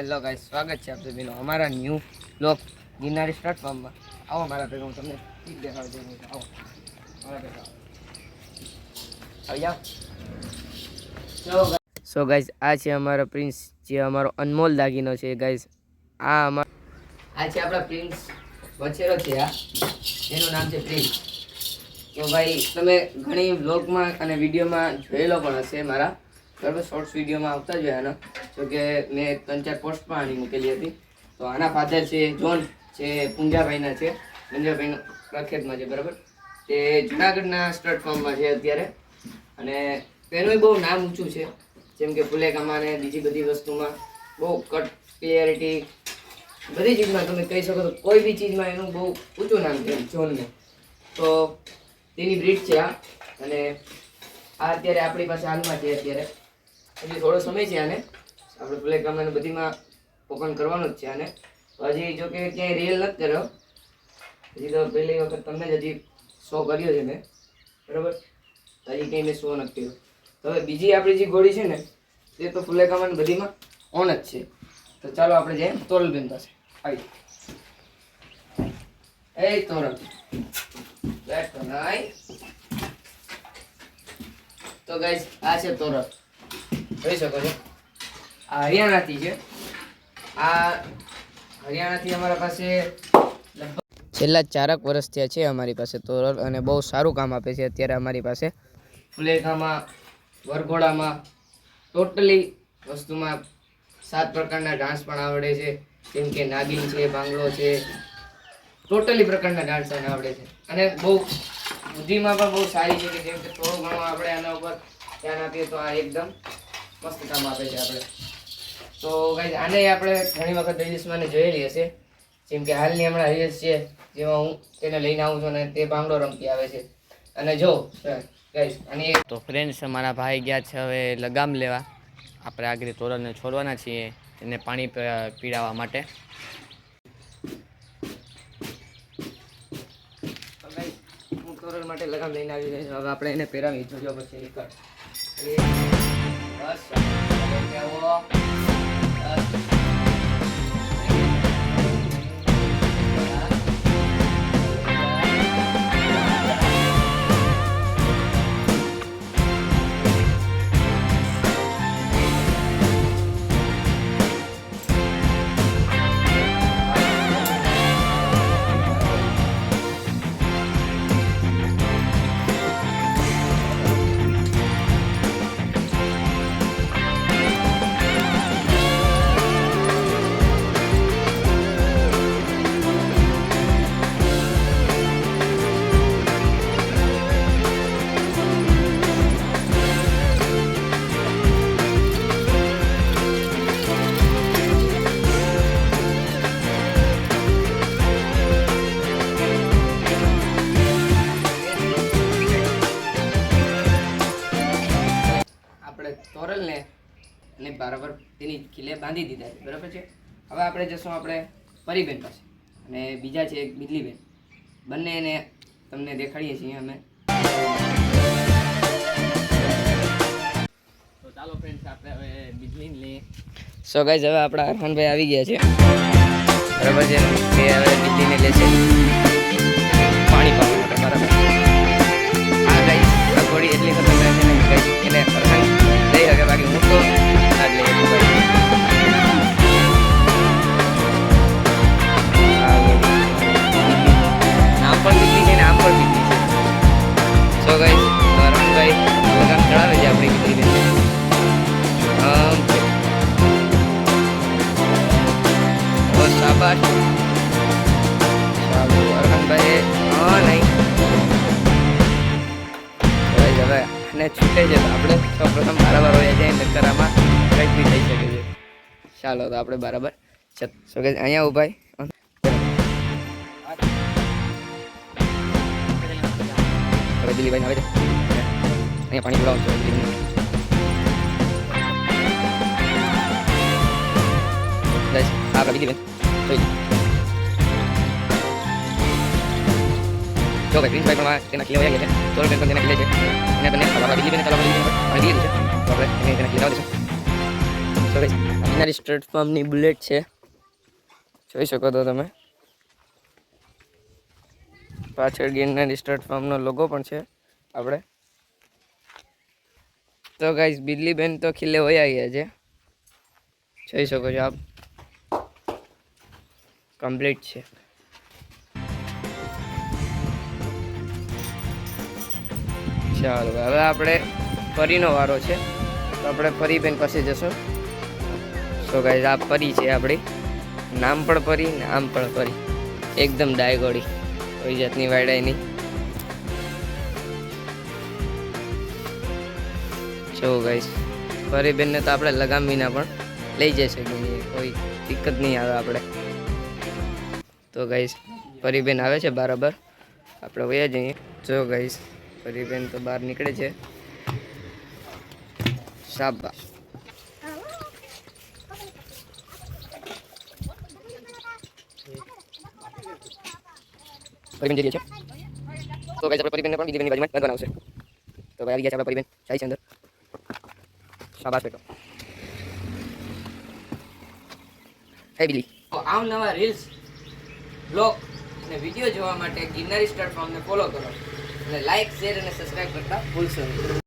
Hello guys, સ્વાગત છે આપ સભીનો અમારા ન્યૂ બ્લોગ ગિરનારી સ્ટાર્ટ ફાર્મમાં. આવો મારા ભેગા, હું તમને ઠીક દેખાડું છું. આવો મારા ભેગા આવી જાઓ. સો ગાઈસ, આ છે અમારો પ્રિન્સ, જે અમારો અનમોલ દાગીનો છે ગાઈસ. આ છે આપણા પ્રિન્સ વછેરો છે. એનું નામ છે પ્રિન્સ. તો ભાઈ તમે ઘણી વ્લોગમાં અને વિડીયોમાં જોયેલો પણ હશે મારા, બરાબર. શોર્ટ્સ વિડીયોમાં આવતા જ હોય. તો કે મેં 3-4 પોસ્ટ પણ આની મૂકેલી હતી. તો આના ફાધર છે જોન, છે પુંજાભાઈના છે, પુંજાભાઈનો પ્રખ્યાતમાં છે, બરાબર. તે જુનાગઢના સ્ટડ ફાર્મમાં છે અત્યારે. અને તેનું બહુ નામ ઊંચું છે, જેમ કે ફુલેકામાં ને બીજી બધી વસ્તુમાં બહુ કટ ક્લિયરિટી, બધી ચીજમાં તમે કહી શકો તો કોઈ બી ચીજમાં એનું બહુ ઊંચું નામ છે જોનનું. તો તેની બ્રીડ છે આ. અને આ અત્યારે આપણી પાસે હાલમાં છે. અત્યારે હજી થોડો સમય છે આને, આપણે ફુલેકામાં બધીમાં ઓપન કરવાનું જ છે આને. હજી જો કે ક્યાંય રિયલ નથી કર્યો, હજી તો પહેલી વખત તમને જ હજી શો કર્યો છે મેં, બરાબર. હજી કંઈ મેં શો નથી કર્યો. તો હવે બીજી આપણી જે ઘોડી છે ને, તે તો ફુલેકામાં બધીમાં ઓન જ છે. તો ચાલો આપણે જઈએ તોરલબેન પાસે. આવી એ તોરલ બેઠો નાઈ. તો ગાઈસ, આ છે તોરલ, જોઈ શકો છો. આ હરિયાણાથી છે. આ હરિયાણાથી અમારા પાસે છેલ્લા 4 વર્ષ થયા છે અમારી પાસે તોરલ, અને બહુ સારું કામ આપે છે અત્યારે અમારી પાસે. ફુલેકામાં, વરઘોડામાં, ટોટલી વસ્તુમાં 7 પ્રકારના ડાન્સ પણ આવડે છે, જેમ કે નાગિન છે, ભાંગડો છે, ટોટલી પ્રકારના ડાન્સ એને આવડે છે. અને બહુ બુદ્ધિમાં પણ બહુ સારી છે, કે જેમ કે થોડું ઘણું આપણે આના ઉપર ધ્યાન આપીએ તો આ એકદમ મસ્ત કામ આપે છે આપણે. તો ગાઈસ, આને આપણે ઘણી વખત રીલ્સમાં જોયેલી હશે, જેમ કે હાલની હમણાં રીલ્સ છે જેમાં હું તેને લઈને આવું છું અને તે ભાંગડો રમતી આવે છે. અને જો ગાઈસ, અને તો ફ્રેન્ડ્સ, અમારા ભાઈ ગયા છે હવે લગામ લેવા. આપણે આગળ તોરલને છોડવાના છીએ એને પાણી પીડાવવા માટે. હું તોરલ માટે લગામ લઈને આવી ગઈ છું. હવે આપણે એને પહેરાવી જોજો પછી બસ. તોરલને અને બરાબર તેની ખીલે બાંધી દીધા છે, બરાબર છે. હવે આપણે જશું આપણે પરીબેન પાસે, અને બીજા છે એક બિજલીબેન. બંને એને તમને દેખાડીએ છીએ અમે. તો ચાલો ફ્રેન્ડ્સ, આપણે હવે બિજલીને લઈએ. સો ગાઈઝ, હવે આપણા અરહાનભાઈ આવી ગયા છે, બરાબર છે. તે હવે બિજલીને લે છે પાણી પાવા માટે, બરાબર. આ ગાઈઝ, આ ઘોડી એટલી ખતરનાક છે ને ગાઈઝ, એને અરહાન લઈ શકે, બાકી હું તો ના જ લઈ શકું ભાઈ. આમ પણ બીજી છે ને આમ પણ બીજી છે. સો ગાઈઝ, અરહાનભાઈ લગામ ચડાવે છે આપણી બીજી બેન. શાબાશ, સારું અરહાનભાઈ. હા નહીં હવે અને છૂટે છે તો આપણે સૌપ્રથમ બરાબર હોય જાય, નકર આમાં કંઈક બી થઈ શકે છે. ચાલો તો આપણે બરાબર સો કે અહીંયા ઉભાઈ દિલીભાઈ આવે છે. અહીંયા પાણી પીવડાવવાનું છે આપણા દિલીબેન. જો ભાઈ પ્રિન્સભાઈ પણ તેના ખીલે વયા ગયા છે, તોરલબેન પણ તેના ખીલે છે, અને બંને આપણા બિજલીબેન ચાલો બીજી પાણી દઈએ છે. તો આપણે એને તેના ખીલે લાવી દઈશું. તો ગિરનારી સ્ટ્રીટ ફાર્મની બુલેટ છે, જોઈ શકો તો તમે. પાછળ ગિરનારી સ્ટ્રીટ ફાર્મનો લોગો પણ છે આપણે. તો ગાઈસ બિજલી બેન તો ખીલે હોય ગયા છે, જોઈ શકો છો આપ. કમ્પ્લીટ છે. ચાલો હવે આપણે પરીનો વારો છે, તો આપણે પરી બેન પાસે જશું. તો ગાઈસ આ પરી છે આપણી, નામ પણ પરી ને આમ પણ પરી, એકદમ ડાયગોડી, કોઈ જાતની વાયડાય નહીં. જો ગાઈસ પરી બેનને તો આપણે લગામ વિના પણ લઈ જઈ શકીએ, કોઈ દિક્કત નહીં આવે આપણે. તો ગાઈસ પરી બેન આવે છે બરાબર, આપણે વયા જઈએ. જો ગાઈસ પરી બેન તો બહાર નીકળે છે. શાબાશ. પરીબેન જઈએ છે. તો ગાઈસ આપણે પરીબેનને પણ બીજી બેનની બાજુમાં બંધવાના આવશે. તો ભાઈ આવી ગયા છે આપણા પરીબેન, જાય છે અંદર. શાબાશ બેટો. હે બિલી. તો આવનવા રીલ્સ, બ્લોગ અને વિડીયો જોવા માટે ગિરનારી સ્ટ્રીટ ફાર્મને ફોલો કરો અને લાઈક, શેર અને સબસ્ક્રાઇબ કરતા ભૂલશો નહીં.